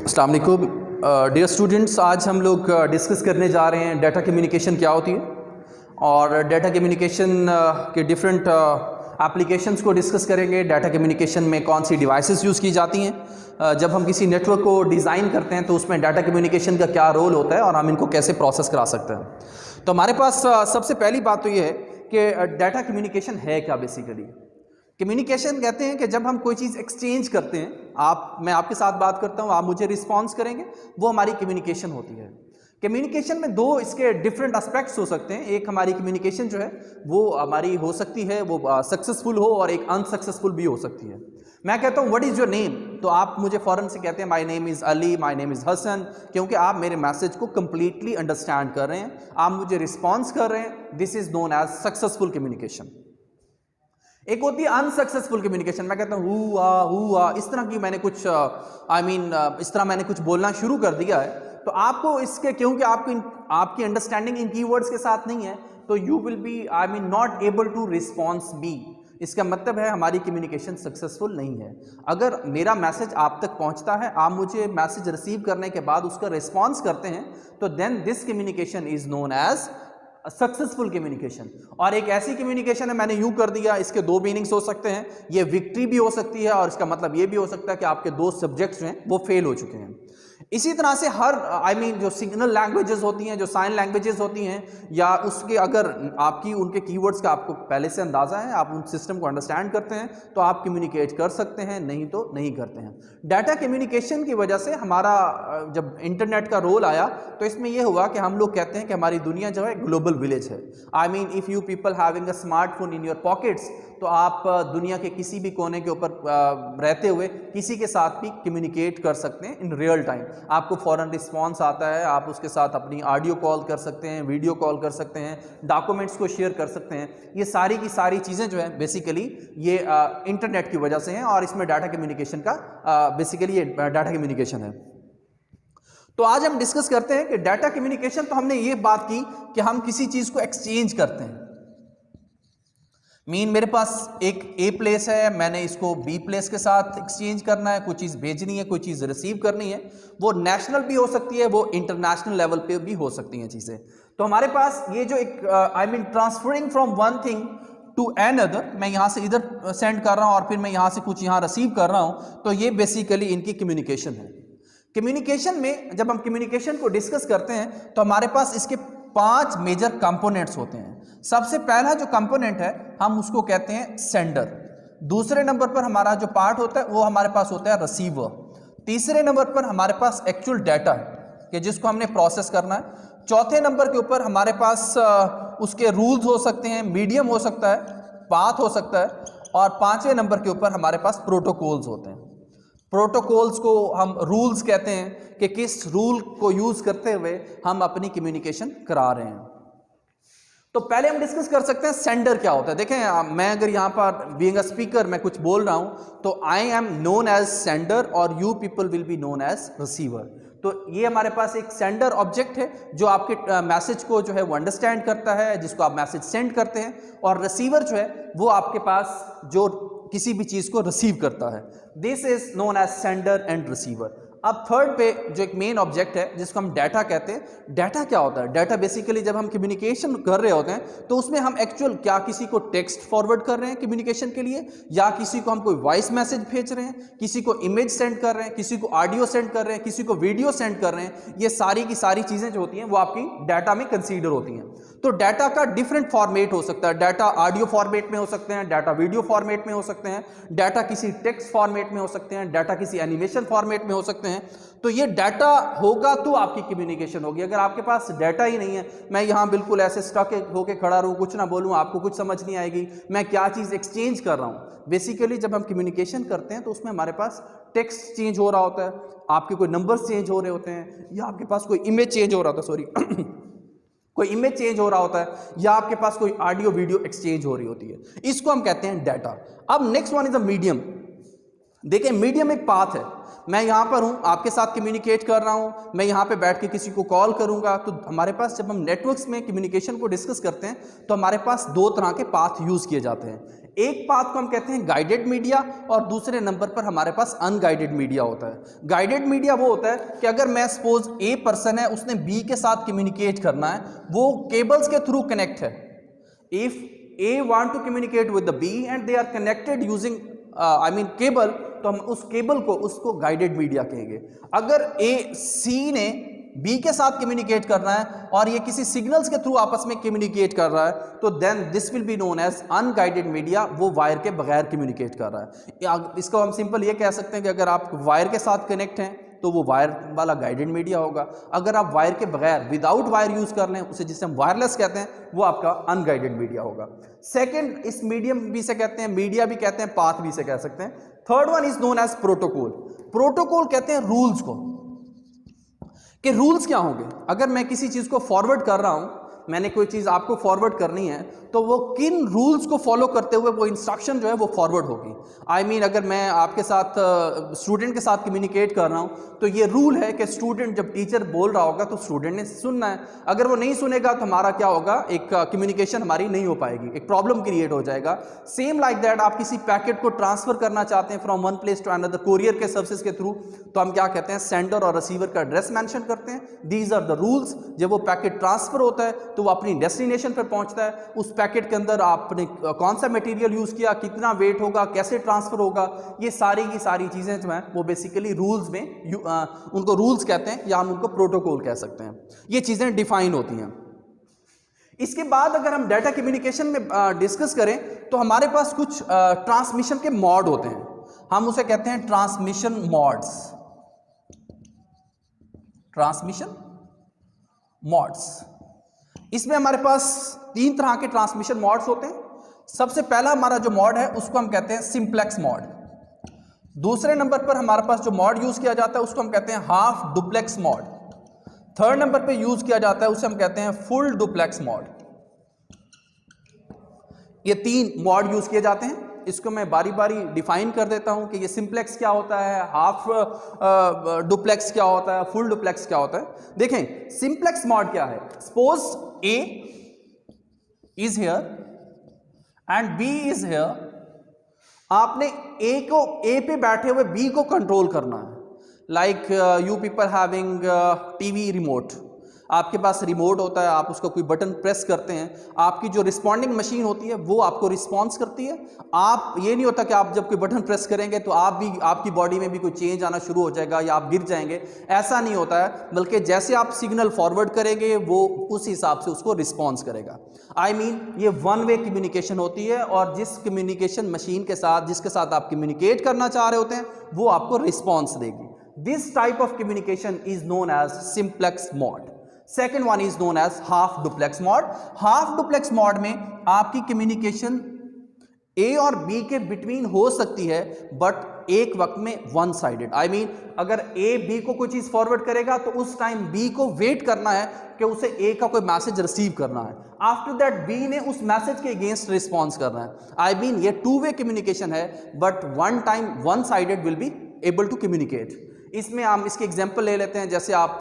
अस्सलाम वालेकुम dear students, आज हम लोग डिस्कस करने जा रहे हैं डाटा कम्युनिकेशन क्या होती है और डाटा कम्युनिकेशन के डिफरेंट एप्लीकेशंस को डिस्कस करेंगे। डाटा कम्युनिकेशन में कौन सी डिवाइसेस यूज़ की जाती हैं, जब हम किसी नेटवर्क को डिज़ाइन करते हैं तो उसमें डाटा कम्युनिकेशन का क्या रोल होता है और हम इनको कैसे प्रोसेस करा सकते हैं। तो हमारे पास सबसे पहली बात तो ये है कि डाटा कम्युनिकेशन है क्या। बेसिकली कम्युनिकेशन कहते हैं कि जब हम कोई चीज़ एक्सचेंज करते हैं, मैं आपके साथ बात करता हूँ, आप मुझे रिस्पॉन्स करेंगे, वो हमारी कम्युनिकेशन होती है। कम्युनिकेशन में दो इसके डिफरेंट एस्पेक्ट्स हो सकते हैं। एक हमारी कम्युनिकेशन जो है वो हमारी हो सकती है वो सक्सेसफुल हो और एक अनसक्सेसफुल भी हो सकती है। मैं कहता हूँ व्हाट इज़ योर नेम, तो आप मुझे फ़ौरन से कहते हैं my name is Ali, my name is Hasan, क्योंकि आप मेरे मैसेज को कंप्लीटली अंडरस्टैंड कर रहे हैं, आप मुझे रिस्पॉन्स कर रहे हैं। This is known as successful communication. एक होती है अनसक्सेसफुल कम्युनिकेशन। मैं कहता हूँ हुआ इस तरह की मैंने कुछ इस तरह मैंने कुछ बोलना शुरू कर दिया है, तो आपको इसके क्योंकि आपकी अंडरस्टैंडिंग इन कीवर्ड्स के साथ नहीं है, तो you will be not able to response me. इसका मतलब है हमारी कम्युनिकेशन सक्सेसफुल नहीं है। अगर मेरा मैसेज आप तक पहुंचता है, आप मुझे मैसेज रिसीव करने के बाद उसका रिस्पॉन्स करते हैं, तो then this communication is known as successful communication. और एक ऐसी कम्युनिकेशन है, मैंने यूं कर दिया, इसके दो मीनिंग्स हो सकते हैं। ये विक्ट्री भी हो सकती है और इसका मतलब ये भी हो सकता है कि आपके दो सब्जेक्ट्स जो हैं वो फेल हो चुके हैं। इसी तरह से हर जो सिग्नल लैंग्वेजेस होती हैं, जो साइन लैंग्वेजेस होती हैं, या उसके अगर आपकी उनके कीवर्ड्स का आपको पहले से अंदाज़ा है, आप उन सिस्टम को अंडरस्टैंड करते हैं, तो आप कम्युनिकेट कर सकते हैं, नहीं तो नहीं करते हैं। डाटा कम्युनिकेशन की वजह से हमारा जब इंटरनेट का रोल आया, तो इसमें यह हुआ कि हम लोग कहते हैं कि हमारी दुनिया जो है ग्लोबल विलेज है। If you people having a smartphone in your pockets, तो आप दुनिया के किसी भी कोने के ऊपर रहते हुए किसी के साथ भी कम्युनिकेट कर सकते हैं इन रियल टाइम। आपको फ़ौरन रिस्पॉन्स आता है, आप उसके साथ अपनी ऑडियो कॉल कर सकते हैं, वीडियो कॉल कर सकते हैं, डॉक्यूमेंट्स को शेयर कर सकते हैं। ये सारी की सारी चीज़ें जो है बेसिकली ये इंटरनेट की वजह से हैं और इसमें डाटा कम्युनिकेशन का बेसिकली ये डाटा कम्युनिकेशन है। तो आज हम डिस्कस करते हैं कि डाटा कम्युनिकेशन, तो हमने ये बात की कि हम किसी चीज़ को एक्सचेंज करते हैं। मेरे पास एक ए प्लेस है, मैंने इसको बी प्लेस के साथ एक्सचेंज करना है, कोई चीज़ भेजनी है, कोई चीज़ रिसीव करनी है। वो नेशनल भी हो सकती है, वो इंटरनेशनल लेवल पे भी हो सकती हैं चीज़ें। तो हमारे पास ये जो एक transferring from one thing to another, मैं यहाँ से इधर सेंड कर रहा हूँ और फिर मैं यहाँ से कुछ यहाँ रिसीव कर रहा हूँ, तो ये बेसिकली इनकी कम्युनिकेशन है। कम्युनिकेशन में जब हम कम्युनिकेशन को डिस्कस करते हैं तो हमारे पास इसके 5 मेजर कंपोनेंट्स होते हैं। सबसे पहला जो कंपोनेंट है हम उसको कहते हैं सेंडर। दूसरे नंबर पर हमारा जो पार्ट होता है वो हमारे पास होता है रिसीवर। तीसरे नंबर पर हमारे पास एक्चुअल डाटा है कि जिसको हमने प्रोसेस करना है। चौथे नंबर के ऊपर हमारे पास उसके रूल्स हो सकते हैं, मीडियम हो सकता है, पाथ हो सकता है, और 5वें नंबर के ऊपर हमारे पास प्रोटोकॉल्स होते हैं। प्रोटोकॉल्स को हम रूल्स कहते हैं कि किस रूल को यूज करते हुए हम अपनी कम्युनिकेशन करा रहे हैं। तो पहले हम डिस्कस कर सकते हैं सेंडर क्या होता है। देखें, मैं अगर यहाँ पर बीइंग अ स्पीकर मैं कुछ बोल रहा हूँ, तो I am known as sender और you people will be known as receiver. तो ये हमारे पास एक सेंडर ऑब्जेक्ट है जो आपके मैसेज को जो है वो अंडरस्टैंड करता है, जिसको आप मैसेज सेंड करते हैं, और रिसीवर जो है वो आपके पास जो किसी भी चीज़ को रिसीव करता है। This is known as sender and receiver. अब थर्ड पे जो एक मेन ऑब्जेक्ट है जिसको हम डाटा कहते हैं। डाटा क्या होता है? डाटा बेसिकली जब हम कम्युनिकेशन कर रहे होते हैं तो उसमें हम एक्चुअल क्या किसी को टेक्स्ट फॉरवर्ड कर रहे हैं कम्युनिकेशन के लिए, या किसी को हम कोई वॉइस मैसेज भेज रहे हैं, किसी को इमेज सेंड कर रहे हैं, किसी को ऑडियो सेंड कर रहे हैं, किसी को वीडियो सेंड कर रहे हैं। ये सारी की सारी चीज़ें जो होती हैं वो आपकी डाटा में कंसीडर होती हैं। तो डाटा का डिफरेंट फॉर्मेट हो सकता है। डाटा ऑडियो फॉर्मेट में हो सकते हैं, डाटा वीडियो फॉर्मेट में हो सकते हैं, डाटा किसी टेक्स्ट फॉर्मेट में हो सकते हैं, डाटा किसी एनिमेशन फॉर्मेट में हो सकते हैं। तो ये डाटा होगा तो आपकी कम्युनिकेशन होगी। अगर आपके पास डाटा ही नहीं है, मैं यहाँ बिल्कुल ऐसे स्टक होके खड़ा रहूँ, कुछ ना बोलूँ, आपको कुछ समझ नहीं आएगी मैं क्या चीज़ एक्सचेंज कर रहा हूँ। बेसिकली जब हम कम्युनिकेशन करते हैं तो उसमें हमारे पास टेक्स्ट चेंज हो रहा होता है, आपके कोई नंबर्स चेंज हो रहे होते हैं, या आपके पास कोई इमेज चेंज हो रहा होता है, सॉरी कोई इमेज चेंज हो रहा होता है, या आपके पास कोई ऑडियो वीडियो एक्सचेंज हो रही होती है। इसको हम कहते हैं डाटा। अब next one is a medium. देखिए, मीडियम एक पाथ है। मैं यहाँ पर हूँ, आपके साथ कम्युनिकेट कर रहा हूँ, मैं यहाँ पे बैठ के किसी को कॉल करूँगा। तो हमारे पास जब हम नेटवर्क्स में कम्युनिकेशन को डिस्कस करते हैं तो हमारे पास दो तरह के पाथ यूज़ किए जाते हैं। एक पाथ को हम कहते हैं गाइडेड मीडिया और दूसरे नंबर पर हमारे पास अनगाइडेड मीडिया होता है। गाइडेड मीडिया वो होता है कि अगर मैं सपोज ए पर्सन है, उसने बी के साथ कम्युनिकेट करना है, वो केबल्स के थ्रू कनेक्ट है। If A want to communicate with the B and they are connected using cable, तो हम उस केबल को उसको गाइडेड मीडिया कहेंगे। अगर सी ने बी के साथ कम्युनिकेट करना है और ये किसी सिग्नल्स के थ्रू आपस में कम्युनिकेट कर रहा है, तो then this will be known as unguided media. वो वायर के बगैर कम्युनिकेट कर रहा है। इसको हम सिंपल ये कह सकते हैं कि अगर आप वायर के साथ कनेक्ट हैं तो वो वायर वाला गाइडेड मीडिया होगा। अगर आप वायर के बगैर विदाउट वायर यूज कर लें, उसे जिसे हम वायरलेस कहते हैं, वो आपका अनगाइडेड मीडिया होगा। सेकेंड, इस मीडियम भी से कहते हैं, मीडिया भी कहते हैं, पाथ भी से कह सकते हैं। Third one is known as protocol. Protocol कहते हैं रूल्स को, कि रूल्स क्या होंगे। अगर मैं किसी चीज को फॉरवर्ड कर रहा हूं, मैंने कोई चीज आपको फॉरवर्ड करनी है, तो वो किन रूल्स को फॉलो करते हुए वो इंस्ट्रक्शन जो है वो फॉरवर्ड होगी। अगर मैं आपके साथ स्टूडेंट के साथ कम्युनिकेट कर रहा हूं, तो ये रूल है कि स्टूडेंट जब टीचर बोल रहा होगा तो स्टूडेंट ने सुनना है। अगर वो नहीं सुनेगा तो हमारा क्या होगा, एक कम्युनिकेशन हमारी नहीं हो पाएगी, एक प्रॉब्लम क्रिएट हो जाएगा। सेम लाइक दैट, आप किसी पैकेट को ट्रांसफर करना चाहते हैं from one place to another courier के सर्विसेज के थ्रू, तो हम क्या कहते हैं, सेंडर और रिसीवर का एड्रेस मेंशन करते हैं। These are the rules. जब वो पैकेट ट्रांसफर होता है तो वो अपनी डेस्टिनेशन पर पहुंचता है। उस पैकेट के अंदर आपने कौन सा मटेरियल यूज किया, कितना वेट होगा, कैसे ट्रांसफर होगा, ये सारी की सारी चीजें जो हैं वो बेसिकली रूल्स में उनको रूल्स कहते हैं या हम उनको प्रोटोकॉल कह सकते हैं। ये चीजें डिफाइन होती हैं। इसके बाद अगर हम डाटा कम्युनिकेशन में डिस्कस करें तो हमारे पास कुछ ट्रांसमिशन के मोड होते हैं। हम उसे कहते हैं ट्रांसमिशन मोड्स। ट्रांसमिशन मोड्स, इसमें हमारे पास 3 तरह के ट्रांसमिशन मोड्स होते हैं। सबसे पहला हमारा जो मोड है उसको हम कहते हैं सिंप्लेक्स मोड। दूसरे नंबर पर हमारे पास जो मोड यूज किया जाता है उसको हम कहते हैं half duplex mode. Third number पे यूज किया जाता है उसे हम कहते हैं फुल डुप्लेक्स मोड। ये 3 मोड यूज किए जाते हैं। इसको मैं बारी बारी डिफाइन कर देता हूं कि ये सिंप्लेक्स क्या होता है, हाफ डुप्लेक्स क्या होता है, फुल डुप्लेक्स क्या होता है। देखें सिंप्लेक्स मोड क्या है। Suppose A is here and B is here. आपने ए पे बैठे हुए बी को कंट्रोल करना है। Like you people having TV remote, आपके पास रिमोट होता है, आप उसका कोई बटन प्रेस करते हैं, आपकी जो रिस्पॉन्डिंग मशीन होती है वो आपको रिस्पॉन्स करती है। आप ये नहीं होता कि आप जब कोई बटन प्रेस करेंगे तो आपकी बॉडी में भी कोई चेंज आना शुरू हो जाएगा या आप गिर जाएंगे, ऐसा नहीं होता है। बल्कि जैसे आप सिग्नल फॉरवर्ड करेंगे वो उस हिसाब से उसको रिस्पॉन्स करेगा। ये वन वे कम्युनिकेशन होती है और जिस कम्युनिकेशन मशीन के साथ जिसके साथ आप कम्युनिकेट करना चाह रहे होते हैं वो आपको रिस्पॉन्स देगी। This type of communication is known as simplex mode. Second one is known as half duplex mode. Half duplex mode में आपकी कम्युनिकेशन ए और बी के बिटवीन हो सकती है बट एक वक्त में वन साइडेड। अगर ए बी को कोई चीज फॉरवर्ड करेगा तो उस टाइम बी को वेट करना है कि उसे ए का कोई मैसेज रिसीव करना है। आफ्टर दैट बी ने उस मैसेज के अगेंस्ट रिस्पॉन्स करना है। ये 2 वे कम्युनिकेशन है but one time one sided will be able to communicate. इसमें हम इसके एग्जांपल ले लेते हैं। जैसे आप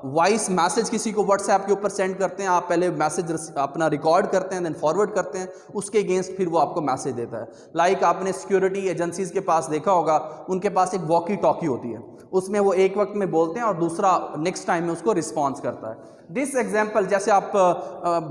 वॉइस मैसेज किसी को व्हाट्सएप के ऊपर सेंड करते हैं, आप पहले मैसेज अपना रिकॉर्ड करते हैं देन फॉरवर्ड करते हैं, उसके अगेंस्ट फिर वो आपको मैसेज देता है। लाइक आपने सिक्योरिटी एजेंसीज के पास देखा होगा, उनके पास एक वॉकी टॉकी होती है, उसमें वो एक वक्त में बोलते हैं और दूसरा नेक्स्ट टाइम में उसको रिस्पॉन्स करता है। दिस एग्जाम्पल, जैसे आप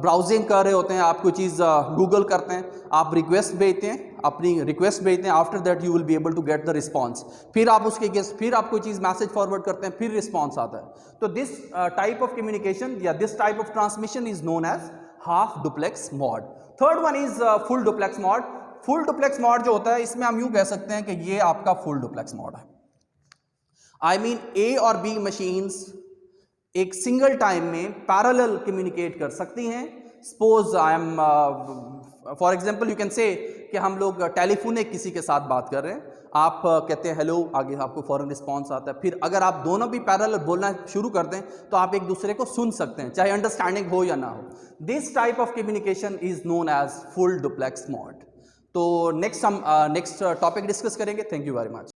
ब्राउजिंग कर रहे होते हैं, आप कोई चीज़ गूगल करते हैं, आप रिक्वेस्ट भेजते हैं, अपनी रिक्वेस्ट भेजते हैं, after that you will be able to get the response. फिर आप उसके अगेंस्ट फिर आप कोई चीज़ मैसेज फॉरवर्ड करते हैं, फिर रिस्पॉन्स आता है। तो दिस टाइप ऑफ कम्युनिकेशन या this type of transmission is known as half duplex mode. Third one is full duplex mode. Full duplex mode जो होता है इसमें हम यूं कह सकते हैं कि ये आपका फुल डुप्लेक्स मोड है। ए और बी मशीन्स एक सिंगल टाइम में पैरेलल कम्युनिकेट कर सकती हैं। Suppose for example you can say कि हम लोग टेलीफोनिक किसी के साथ बात कर रहे हैं, आप कहते हैं हेलो, आगे आपको फॉरन रिस्पॉन्स आता है। फिर अगर आप दोनों भी पैरेलल बोलना शुरू कर दें तो आप एक दूसरे को सुन सकते हैं, चाहे अंडरस्टैंडिंग हो या ना हो। This type of communication is known as full duplex mode. तो नेक्स्ट हम नेक्स्ट टॉपिक डिस्कस करेंगे। Thank you very much.